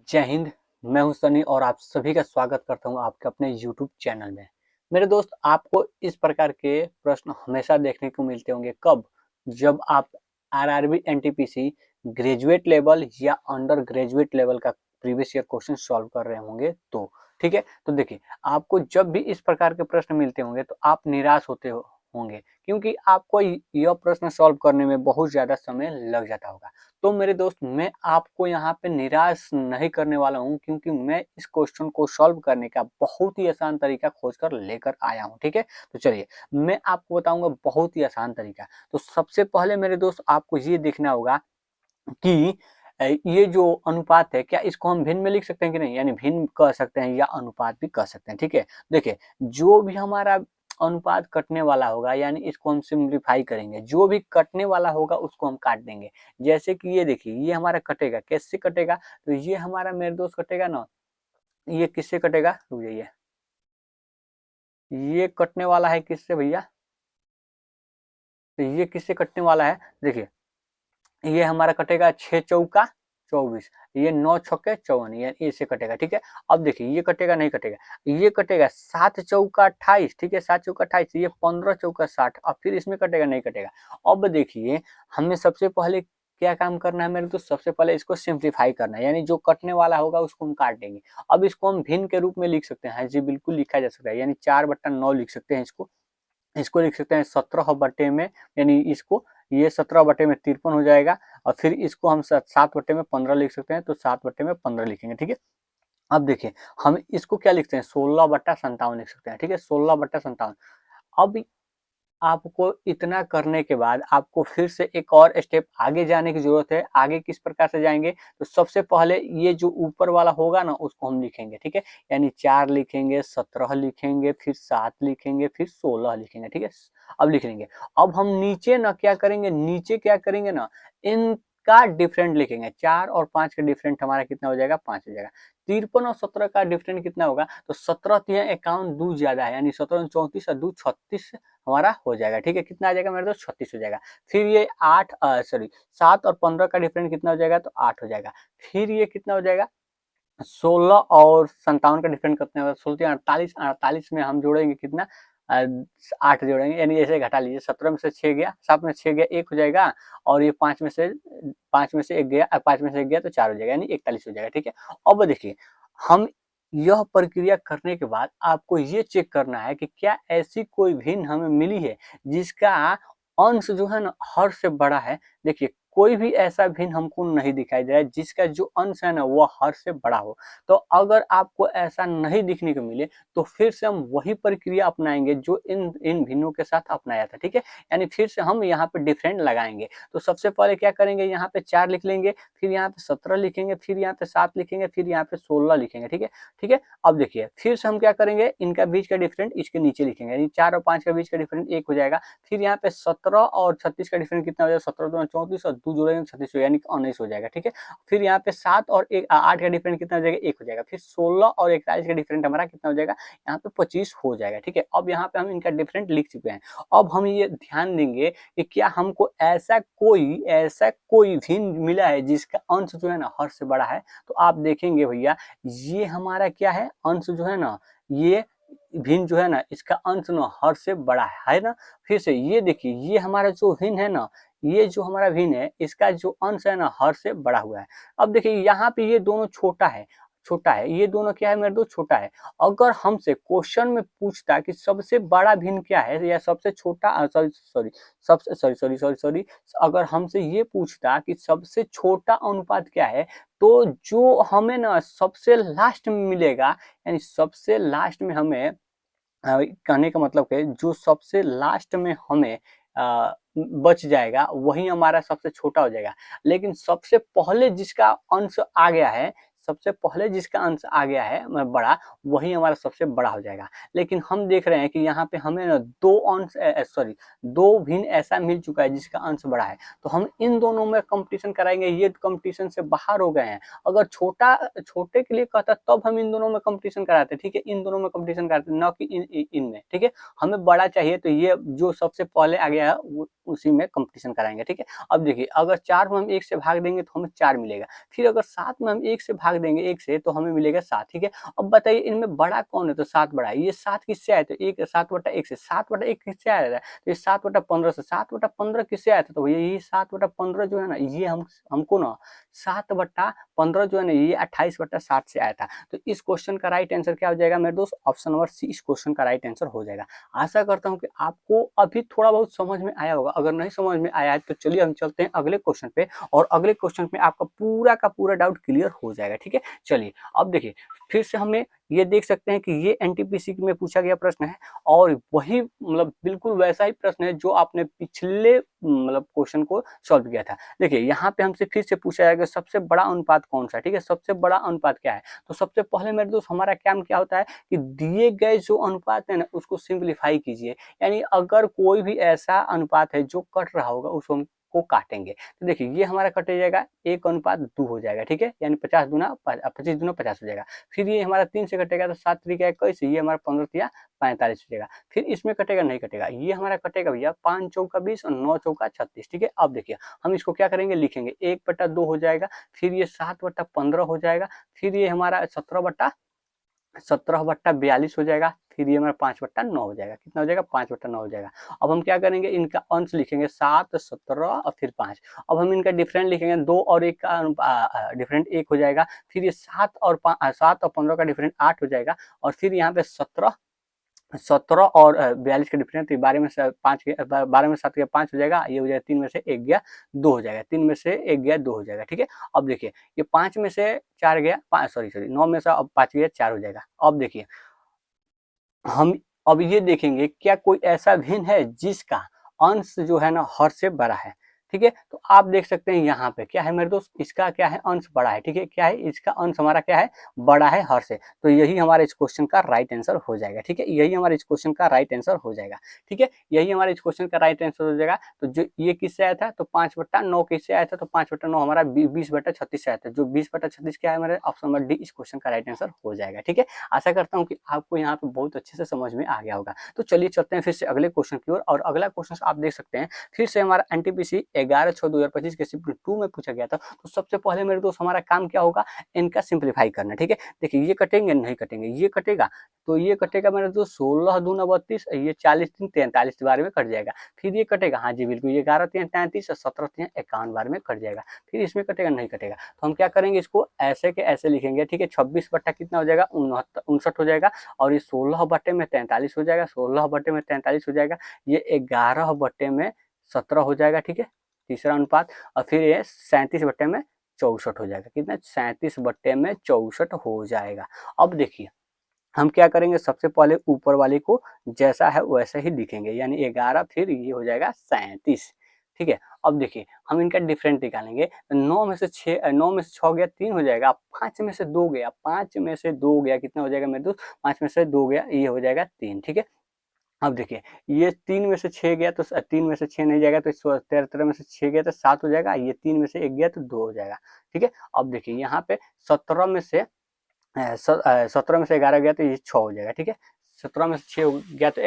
जय हिंद। मैं हूं सनी और आप सभी का स्वागत करता हूं आपके अपने YouTube चैनल में। मेरे दोस्त, आपको इस प्रकार के प्रश्न हमेशा देखने को मिलते होंगे। कब? जब आप आरआरबी एनटीपीसी ग्रेजुएट लेवल या अंडर ग्रेजुएट लेवल का प्रीवियस ईयर क्वेश्चन सॉल्व कर रहे होंगे तो ठीक है। तो देखिए, आपको जब भी इस प्रकार के प्रश्न मिलते होंगे तो आप निराश होंगे, क्योंकि आपको यह प्रश्न सॉल्व करने में बहुत ज़्यादा समय लग जाता होगा। तो मेरे दोस्त, मैं आपको यहाँ पे निराश नहीं करने वाला हूँ, क्योंकि मैं इस क्वेश्चन को सॉल्व करने का बहुत ही आसान तरीका खोजकर लेकर आया हूँ। ठीक है, तो चलिए मैं आपको बताऊंगा बहुत ही आसान तरीका। तो सबसे पहले मेरे दोस्त, आपको ये देखना होगा कि ये जो अनुपात है, क्या इसको हम भिन्न में लिख सकते हैं कि नहीं, यानी भिन्न कह सकते हैं या अनुपात भी कह सकते हैं। ठीक है, देखिए, जो भी हमारा अनुपात कटने वाला होगा, यानी इसको हम सिंप्लीफाई करेंगे, जो भी कटने वाला होगा उसको हम काट देंगे। जैसे कि ये देखिए, ये हमारा कटेगा, कैसे कटेगा? तो ये हमारा मेरे दोस्त कटेगा ना, ये किससे कटेगा? रुक जाइए, ये कटने वाला है किससे भैया? तो ये किससे कटने वाला है? देखिए, ये हमारा कटेगा 6 चौका 24, ये 9 छक्के 54, ये इससे कटेगा। ठीक है, अब देखिए, ये कटेगा नहीं कटेगा, ये कटेगा 7 चौका 28। ठीक है, 7 चौका 28, ये 15 चौका 60। अब फिर इसमें कटेगा नहीं कटेगा। अब देखिए, हमें सबसे पहले क्या काम करना है मेरे, तो सबसे पहले इसको सिंप्लीफाई करना है, यानी जो कटने वाला होगा उसको हम काट देंगे। अब इसको हम भिन्न के रूप में लिख सकते हैं। जी बिल्कुल, लिखा जा सकता है, यानी 4/9 लिख सकते हैं इसको। इसको लिख सकते हैं 17 बटे में, यानी इसको, ये 17 बटे में 53 हो जाएगा। और फिर इसको हम 7 बटे में 15 लिख सकते हैं, तो 7 बटे में 15 लिखेंगे। ठीक है, अब देखिए, हम इसको क्या लिखते हैं, 16/57 लिख सकते हैं। ठीक है, 16/57। अब आपको इतना करने के बाद आपको फिर से एक और स्टेप आगे जाने की जरूरत है। आगे किस प्रकार से जाएंगे, तो सबसे पहले ये जो ऊपर वाला होगा ना, उसको हम लिखेंगे। ठीक है, यानी 4 लिखेंगे, 17 लिखेंगे, फिर 7 लिखेंगे, फिर 16 लिखेंगे। ठीक है, अब लिख लेंगे। अब हम नीचे ना क्या करेंगे, नीचे क्या करेंगे ना, इनका डिफरेंट लिखेंगे। 4 और 5 का डिफरेंट हमारा कितना हो जाएगा? 5 हो जाएगा। 53 और 17 का डिफरेंट कितना होगा? तो 17 तिया 51 दो ज्यादा है, यानी 17 34 और 2 36 हमारा हो जाएगा। ठीक है, कितना आ जाएगा मेरे दोस्त? 36 हो जाएगा। फिर ये 7 और 15 का डिफरेंट कितना हो जाएगा? तो 8 हो जाएगा। फिर ये कितना हो जाएगा? 16 और 57 का डिफरेंट कितना होगा? 16 48, 48 में हम जोड़ेंगे कितना? 8 जोड़ेंगे, यानी ऐसे घटा लीजिए। 17 में से 6 गया, 7 में 6 गया, 1 हो जाएगा। और ये 5 में से 1 गया, 5 में से 1 गया तो 4 हो जाएगा, यानी 41 हो जाएगा। ठीक है, अब देखिए, हम यह प्रक्रिया करने के बाद आपको ये चेक करना है कि क्या ऐसी कोई भिन्न हमें मिली है जिसका अंश जो है ना हर से बड़ा है। देखिए, कोई भी ऐसा भिन्न हमको नहीं दिखाई दे रहा है जिसका जो अंश है ना वो हर से बड़ा हो। तो अगर आपको ऐसा नहीं दिखने को मिले, तो फिर से हम वही प्रक्रिया अपनाएंगे जो इन इन भिन्नों के साथ अपनाया था। ठीक है, यानी फिर से हम यहाँ पे डिफरेंट लगाएंगे। तो सबसे पहले क्या करेंगे, यहाँ पे 4 लिख लेंगे, फिर यहाँ पे 17 लिखेंगे, फिर यहाँ पे 7 लिखेंगे, फिर यहाँ पे 16 लिखेंगे। ठीक है, ठीक है, अब देखिए, फिर से हम क्या करेंगे, इनका बीच का डिफरेंट इसके नीचे लिखेंगे, यानी 4 और 5 का बीच का डिफरेंट 1 हो जाएगा। फिर यहाँ पे 17 और 36 का डिफरेंट कितना हो जाएगा? 17 दूना 34 और 2 जोड़ेंगे 36, यानी 19 हो जाएगा। ठीक है, फिर यहाँ पे 7 और 8 का डिफरेंट कितना हो जाएगा? 1 हो जाएगा। फिर 16 और 41 का डिफरेंट हमारा कितना हो जाएगा? यहाँ पे 25 हो जाएगा। ठीक है, अब यहाँ पे हम इनका डिफरेंट लिख चुके हैं। अब हम ये ध्यान देंगे कि क्या हमको ऐसा कोई भिन्न मिला है जिसका अंश जो है ना हर से बड़ा है। तो आप देखेंगे भैया, ये हमारा क्या है, अंश जो है ना, ये भिन्न जो है ना, इसका अंश ना हर से बड़ा है ना। फिर से ये देखिए, ये हमारा जो भिन्न है ना, ये जो हमारा भिन्न है, इसका जो अंश है ना हर से बड़ा हुआ है। अब देखिए, यहाँ पे ये दोनों छोटा है, ये दोनों क्या है मेरे दोस्त? छोटा है। अगर हमसे क्वेश्चन में पूछता कि सबसे बड़ा भिन्न क्या है या सबसे छोटा, सॉरी, अगर हमसे ये पूछता कि सबसे छोटा अनुपात क्या है, तो जो हमें ना सबसे लास्ट में मिलेगा, यानी सबसे लास्ट में हमें कहने का मतलब है, जो सबसे लास्ट में हमें बच जाएगा वही हमारा सबसे छोटा हो जाएगा। लेकिन सबसे पहले जिसका अंश आ गया है बड़ा, वही हमारा सबसे बड़ा हो जाएगा। लेकिन हम देख रहे हैं कि यहाँ पे हमें ना दो भिन्न ऐसा मिल चुका है जिसका अंश बड़ा है। तो हम इन दोनों में कंपटीशन कराएंगे, ये कंपटीशन से बाहर हो गए हैं। अगर छोटे के लिए कहता तब हम इन दोनों में कंपटीशन कराते। ठीक है, इन दोनों में कंपटीशन कराते, न कि इनमें। ठीक है, हमें बड़ा चाहिए, तो ये जो सबसे पहले आ गया है उसी में कंपटीशन कराएंगे। ठीक है, अब देखिए, अगर 4 में हम 1 से भाग देंगे तो हमें 4 मिलेगा। फिर अगर 7 में हम 1 से भाग भाग देंगे 1 से तो हमें मिलेगा 7, ठीक है। अब बताइए इनमें बड़ा कौन है, तो 7 बड़ा है। ये 7 किससे आया, तो 7/1 से, 7/1 किससे आया था, तो ये 7/15 से, 7/15 किससे आया था, तो भैया ये 7/15 जो है ना, ये हमको ना 7/15 जो है ना, ये 28/60 से आया था। तो इस क्वेश्चन का राइट आंसर क्या हो जाएगा मेरे दोस्त, ऑप्शन नंबर सी इस क्वेश्चन का राइट आंसर हो जाएगा। आशा करता हूँ कि आपको अभी थोड़ा बहुत समझ में आया होगा। अगर नहीं समझ में आया है तो चलिए हम चलते हैं अगले क्वेश्चन पे, और अगले क्वेश्चन में आपका पूरा का पूरा डाउट क्लियर हो जाएगा, ठीक है। चलिए अब देखिए, फिर से हमें ये देख सकते हैं कि ये एनटीपीसी में पूछा गया प्रश्न है, और वही मतलब बिल्कुल वैसा ही प्रश्न है जो आपने पिछले मतलब क्वेश्चन को सॉल्व किया था। देखिए यहाँ पे हमसे फिर से पूछा जाएगा सबसे बड़ा अनुपात कौन सा है, ठीक है। सबसे बड़ा अनुपात क्या है, तो सबसे पहले मेरे दोस्त हमारा काम क्या होता है कि दिए गए जो अनुपात है ना उसको सिंप्लीफाई कीजिए। यानी अगर कोई भी ऐसा अनुपात है जो कट रहा होगा उसको हम को काटेंगे। तो देखिए ये हमारा कट जाएगा 1:2 हो जाएगा, ठीक है। यानी 50 दूना 25 दूना 50 हो जाएगा। फिर ये हमारा 3 से कटेगा तो 7 त्रिका 21, ये हमारा 15 तिया 45 हो जाएगा। फिर इसमें कटेगा नहीं कटेगा, ये हमारा कटेगा भैया 5 चौका 20 और 9 चौका 36, ठीक है। अब देखिए हम इसको क्या करेंगे, लिखेंगे 1/2 हो जाएगा, फिर ये 7/15 हो जाएगा, फिर ये हमारा 17/42 हो जाएगा, फिर ये हमारा 5/9 हो जाएगा। कितना हो जाएगा, 5/9 हो जाएगा। अब हम क्या करेंगे, इनका अंश लिखेंगे 7, 17 और फिर 5। अब हम इनका डिफरेंट लिखेंगे, 2 और 1 का डिफरेंट 1 हो जाएगा, फिर ये 7 और 15 का डिफरेंट 8 हो जाएगा, और फिर यहाँ पे 17 और 42 का डिफरेंस, 12 में से 5 गया, 12 में 7 गया 5 हो जाएगा, ये हो जाएगा 3 में से 1 गया 2 हो जाएगा, 3 में से 1 गया 2 हो जाएगा, ठीक है। अब देखिए ये 5 में से 4 गया, 9 में से अब 5 गया 4 हो जाएगा। अब देखिए हम अब ये देखेंगे क्या कोई ऐसा भिन्न है जिसका अंश जो है ना हर से बड़ा है, ठीक है। तो आप देख सकते हैं यहाँ पे क्या है मेरे दोस्त, इसका क्या है, अंश बड़ा है, ठीक है। क्या है, इसका अंश हमारा क्या है, बड़ा है हर से। तो यही हमारे इस क्वेश्चन का राइट आंसर हो जाएगा, ठीक है। यही हमारे इस क्वेश्चन का राइट आंसर हो जाएगा, ठीक है। यही हमारे इस क्वेश्चन का राइट आंसर हो जाएगा। तो जो ये किससे आया था, तो 5/9 किससे आया था, तो 5/9 हमारा 20/36 से आया था। जो 20/36 क्या है, हमारे ऑप्शन नंबर डी इस क्वेश्चन का राइट आंसर हो जाएगा, ठीक है। आशा करता हूँ कि आपको यहाँ पे बहुत अच्छे से समझ में आ गया होगा। तो चलिए चलते हैं फिर से अगले क्वेश्चन की ओर, और अगला क्वेश्चन आप देख सकते हैं फिर से हमारा एनटीपीसी 11/6/2025 के शिफ्ट 2 में पूछा गया था। तो सबसे पहले मेरे दोस्त हमारा काम क्या होगा, इनका सिंप्लीफाई करना, ठीक है। देखिए ये कटेंगे नहीं कटेंगे, ये कटेगा, तो ये कटेगा मेरे दोस्त 16 दूना 32, ये 40 3 43 बार में कट जाएगा। फिर ये कटेगा, हाँ जी बिल्कुल, ये 11 3 33 और 17 3 51 बार में कट जाएगा। फिर इसमें कटेगा नहीं कटेगा, तो हम क्या करेंगे, इसको ऐसे के ऐसे लिखेंगे, ठीक है। 26 बट्टा कितना हो जाएगा, 59 हो जाएगा, और ये 16 बट्टे में 43 हो जाएगा, 16 बट्टे में 43 हो जाएगा, ये 11 बट्टे में 17 हो जाएगा, ठीक है, तीसरा अनुपात। और फिर ये 37 बट्टे में 64 हो जाएगा। कितना, 37 बट्टे में 64 हो जाएगा। अब देखिए हम क्या करेंगे, सबसे पहले ऊपर वाले को जैसा है वैसे ही लिखेंगे, यानी 11, फिर ये हो जाएगा 37, ठीक है। अब देखिए हम इनका डिफरेंट निकालेंगे, 9 में से 6 गया 3 हो जाएगा, 5 में से 2 गया, 5 में से 2 गया, कितना हो जाएगा मेरे दोस्त, 5 में से 2 गया, ये हो जाएगा 3, ठीक है। अब देखिए ये 3 में से 6 गया, तो 3 में से 6 नहीं जाएगा, तो 13 में से 6 गया तो 7 हो जाएगा, ये 3 में से 1 गया तो 2 हो जाएगा, ठीक है। अब देखिए यहाँ पे 17 में से 11 गया तो ये 6 हो जाएगा, ठीक है। 17 में से 6 गया तो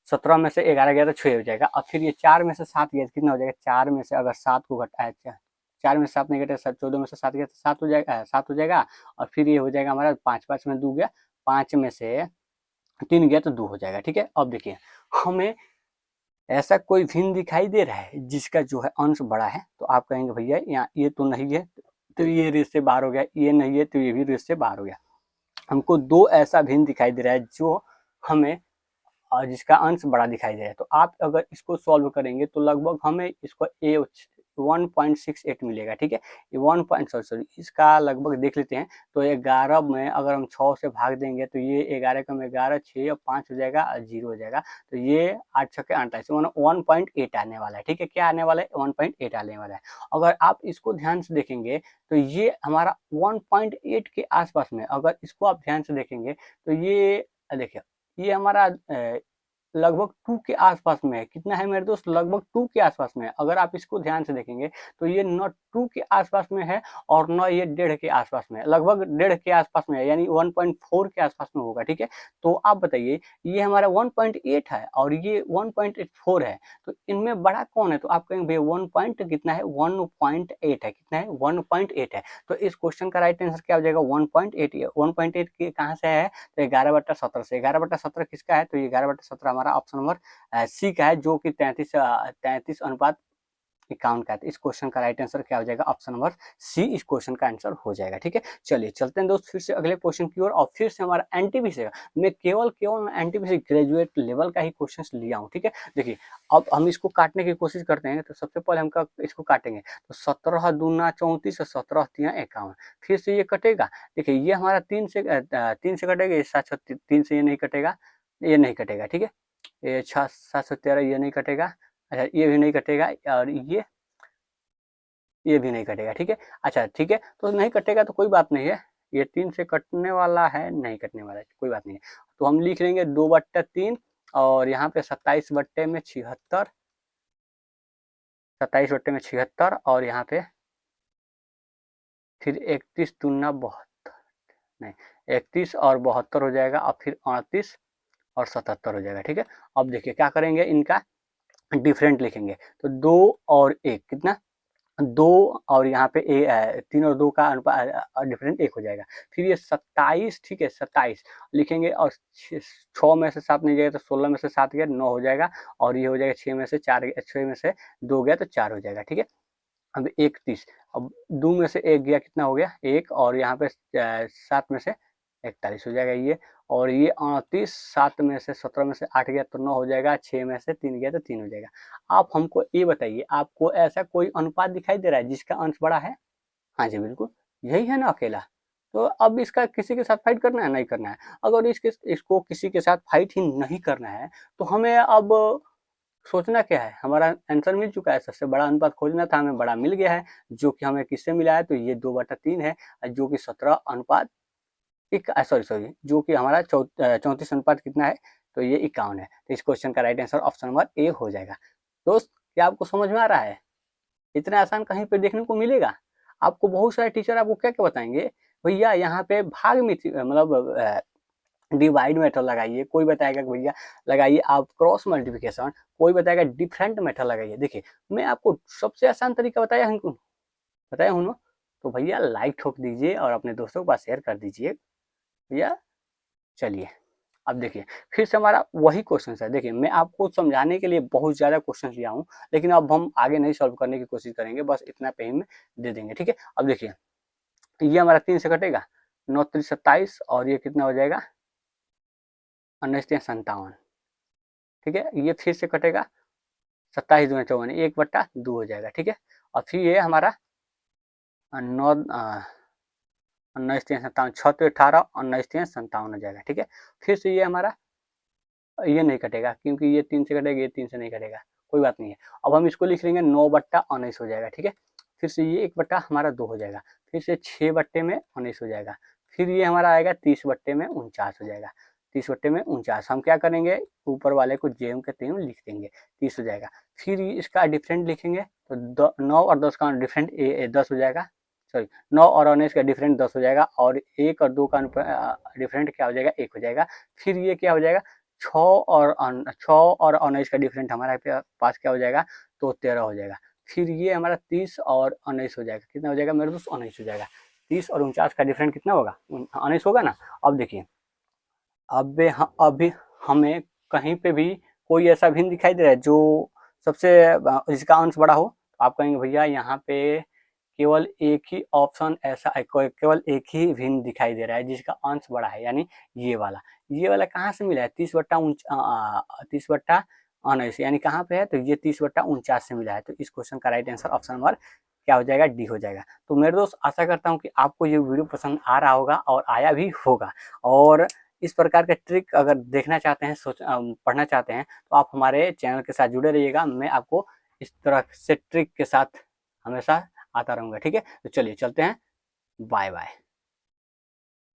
17 में से 11 गया तो 6 हो जाएगा। और फिर ये 4 में से 7 गया तो कितना हो जाएगा, 4 में से अगर 7 को घटाया, 4 में से 7 नहीं घटा, 14 में से 7 गया तो 7 हो जाएगा, 7 हो जाएगा। और फिर ये हो जाएगा हमारा 5 में 2 गया, 5 में से 3 गया तो 2 हो जाएगा, ठीक है। अब देखिए हमें ऐसा कोई भिन्न दिखाई दे रहा है जिसका जो है अंश बड़ा है, तो आप कहेंगे भैया यहाँ ये तो नहीं है, तो ये रेस से बाहर हो गया, ये नहीं है तो ये भी रेस से बाहर हो गया। हमको 2 ऐसा भिन्न दिखाई दे रहा है जो हमें जिसका अंश बड़ा दिखाई दे रहा है। तो आप अगर इसको सॉल्व करेंगे तो लगभग हमें इसको 1.68 मिलेगा, ठीक है। ये 1 सॉरी इसका लगभग देख लेते हैं, तो 11 में अगर हम 6 से भाग देंगे तो ये 11 कम 11, 6 और 5 हो जाएगा और 0 हो जाएगा, तो ये 8 छक्के 28, 1.8 आने वाला है, ठीक है। क्या आने वाला है, 1.8 आने वाला है। अगर आप इसको ध्यान से देखेंगे तो ये हमारा 1.8 के आसपास में, अगर इसको आप ध्यान से देखेंगे तो ये देखिए ये हमारा लगभग 2 के आसपास में है। कितना है मेरे दोस्त? लगभग 2 के आसपास में है। अगर आप इसको ध्यान से देखेंगे तो ये न 2 के आसपास में है और न ये 1.5 के आसपास में है, लगभग 1.5 के आसपास में है, यानी 1.4 के आसपास में होगा। ठीक है, तो आप बताइए ये हमारा 1.8 है और ये 1.84 है, तो इनमें बड़ा कौन है? तो आप कहेंगे भैया 1 पॉइंट कितना है? 1.8 है। कितना है? 1.8 है। तो इस क्वेश्चन का राइट आंसर क्या हो जाएगा? 1.8। 1.8 के कहाँ से है? तो 11/17 से। 11/17 किसका है? तो ये 11/17 हमारा ऑप्शन नंबर सी का है, जो कि 33:51 का है। तो इस क्वेश्चन का राइट आंसर क्या हो जाएगा? ऑप्शन नंबर सी इस क्वेश्चन का आंसर हो जाएगा। ठीक है, चलिए चलते हैं दोस्त फिर से अगले क्वेश्चन की ओर, और फिर से हमारा एनटीपीसी मैं केवल एनटीपीसी ग्रेजुएट लेवल का ही क्वेश्चन लिया हूँ। ठीक है, देखिए अब हम इसको काटने की कोशिश करते हैं। तो सबसे पहले हम इसको काटेंगे, तो 17 दूना 34 और 17 तिया 51, फिर से ये कटेगा। देखिए ये हमारा 3 से कटेगा, ये 7 3 से ये नहीं कटेगा, ये नहीं कटेगा। ठीक है, ये 713 ये नहीं कटेगा, अच्छा ये भी नहीं कटेगा, और ये भी नहीं कटेगा। ठीक है, अच्छा ठीक है, तो नहीं कटेगा तो कोई बात नहीं है, ये 3 से कटने वाला है, नहीं कटने वाला है, कोई बात नहीं है। तो हम लिख लेंगे 2/3 और यहाँ पे 27/76, 27/76 और यहाँ पे फिर 31 दूना 72, नहीं 31 और 72 हो जाएगा, और फिर 38 और 77 हो जाएगा। ठीक है, अब देखिए क्या करेंगे, इनका डिफरेंट लिखेंगे। तो 2 और 1 कितना? 2 और यहाँ पे 3 और 2 का अनुपात डिफरेंट 1 हो जाएगा। फिर ये 27, ठीक है 27 लिखेंगे, और 6 में से 7 नहीं जाएगा तो 16 में से 7 गया 9 हो जाएगा, और ये हो जाएगा 6 में से 4, 6 में से 2 गया तो 4 हो जाएगा। ठीक है, अब 31, अब 2 में से 1 गया, कितना हो गया 1, और यहाँ पे 7 में से 41 हो जाएगा ये, और ये 38, 7 में से 17 में से 8 गया तो 9 हो जाएगा, 6 में से 3 गया तो 3 हो जाएगा। आप हमको ये बताइए, आपको ऐसा कोई अनुपात दिखाई दे रहा है जिसका अंश बड़ा है? हाँ जी बिल्कुल, यही है ना अकेला। तो अब इसका किसी के साथ फाइट करना है? नहीं करना है। अगर इसको किसी के साथ फाइट ही नहीं करना है तो हमें अब सोचना क्या है? हमारा आंसर मिल चुका है, सबसे बड़ा अनुपात खोजना था, हमें बड़ा मिल गया है, जो कि हमें किससे मिला है? तो ये 2/3 है, जो कि 17 अनुपात सॉरी जो कि हमारा 34 अनुपात कितना है? तो ये 51 है। तो इस क्वेश्चन का right answer option number A हो जाएगा। दोस्त क्या आपको समझ में आ रहा है? इतना आसान कहीं पे देखने को मिलेगा? आपको बहुत सारे टीचर आपको क्या क्या बताएंगे, भैया यहाँ पे भाग में मतलब डिवाइड मेथड लगाइए, कोई बताएगा कि भैया लगाइए आप क्रॉस मल्टीप्लिकेशन, कोई बताएगा डिफरेंट मेथड लगाइए। देखिए मैं आपको सबसे आसान तरीका बताया हूँ ना, तो भैया लाइक ठोक दीजिए और अपने दोस्तों के पास शेयर कर दीजिए भैया। चलिए अब देखिए फिर से हमारा वही क्वेश्चन है। देखिए मैं आपको समझाने के लिए बहुत ज़्यादा क्वेश्चन लिया हूँ, लेकिन अब हम आगे नहीं सॉल्व करने की कोशिश करेंगे, बस इतना पे ही में दे देंगे। ठीक है, अब देखिए ये हमारा 3 से कटेगा, 9 3 27, और ये कितना हो जाएगा 19 3 57। ठीक है, ये फिर से कटेगा, 27 दूना 54, 1/2 हो जाएगा। ठीक है, और फिर ये हमारा 9 19 3 57, 6 तो 18, 19 3 57 हो जाएगा। ठीक है, फिर से ये हमारा ये नहीं कटेगा, क्योंकि ये 3 से कटेगा, ये 3 से नहीं कटेगा, कोई बात नहीं है। अब हम इसको लिख लेंगे 9/19 हो जाएगा। ठीक है, फिर से ये 1 हमारा 2 हो जाएगा, फिर से 6/19 हो जाएगा, फिर ये हमारा आएगा 30/49 हो जाएगा। 30/49 हम क्या करेंगे, ऊपर वाले को जेम के तेम लिख देंगे, 30 हो जाएगा। फिर इसका डिफरेंट लिखेंगे, तो 9 और 10 का डिफरेंट 10 हो जाएगा, सॉरी 9 और 19 का डिफरेंट 10 हो जाएगा, और 1 और 2 का डिफरेंट क्या हो जाएगा 1 हो जाएगा। फिर ये क्या हो जाएगा 6 और 19 का डिफरेंट हमारे पास क्या हो जाएगा, तो 13 हो जाएगा। फिर ये हमारा 30 और 19 हो जाएगा, कितना हो जाएगा मेरे दोस्त 19 हो जाएगा। 30 और 49 का डिफरेंट कितना होगा 19 होगा ना। अब देखिए अभी हमें कहीं पे भी कोई ऐसा भिन्न दिखाई दे रहा है जो सबसे जिसका अंश बड़ा हो, तो आप कहेंगे भैया यहाँ पे केवल एक ही ऑप्शन ऐसा केवल एक ही भिन्न दिखाई दे रहा है जिसका अंश बड़ा है, यानी ये वाला कहाँ से मिला है 30/19, यानी कहाँ पे है, तो ये 30/49 से मिला है। तो इस क्वेश्चन का राइट आंसर ऑप्शन नंबर क्या हो जाएगा, डी हो जाएगा। तो मेरे दोस्त आशा करता हूँ कि आपको ये वीडियो पसंद आ रहा होगा और आया भी होगा, और इस प्रकार के ट्रिक अगर देखना चाहते हैं पढ़ना चाहते हैं तो आप हमारे चैनल के साथ जुड़े रहिएगा। मैं आपको इस तरह से ट्रिक के साथ हमेशा आता रहूँगा। ठीक है, तो चलिए चलते हैं, बाय बाय।